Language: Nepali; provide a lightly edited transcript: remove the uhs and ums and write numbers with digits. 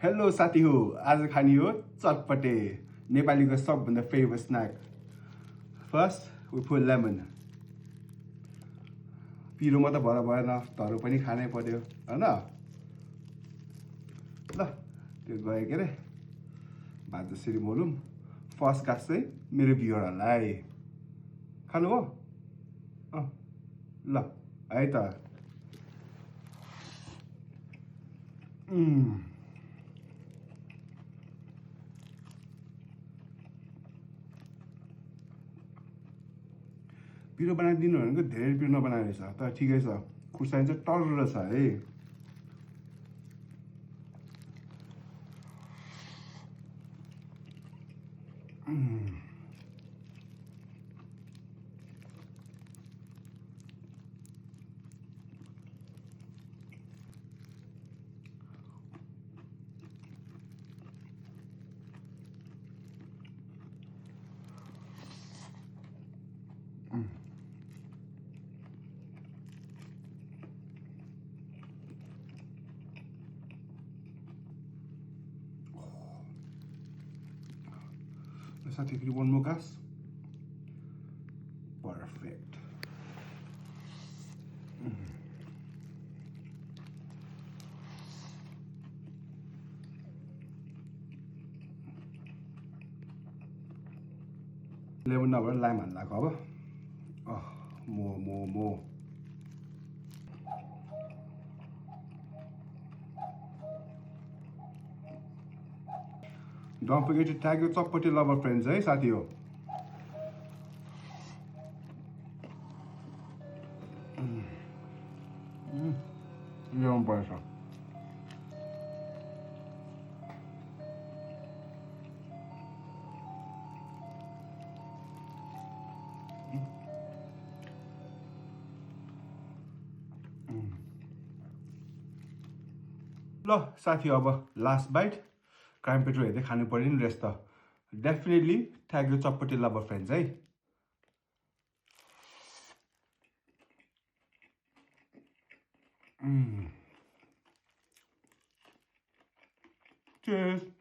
हेलो साथी हो आज खाने हो चटपटे नेपालीको सबभन्दा favourite snack first we put lemon पिरो मात्र भएर भएन धरो पनि खानै पर्यो हैन ल त्यो गयो के रे भात जसरी मोलौँ फर्स्ट कास्ट चाहिँ मेरो भिउरहरूलाई खानु हो ल है त पिरो बनाइदिनु भनेको धेरै पिरो नबनाएको रहेछ तर ठिकै छ खुर्सानी चाहिँ टर्रो छ है साथी फेरि one more cast. Perfect. Lemon नभएर लाइम हाल्नु लाग्यो अब मो Don't forget to tag your chapati lover friends, है साथी हो ल्याउनु पर्छ ल साथी अब लास्ट बाइट क्राइम पेट्रोल हेर्दै खानु पर्यो नि रहेछ त डेफिनेटली ट्याग यो चटपटी लभर फ्रेन्ड्स है Cheers.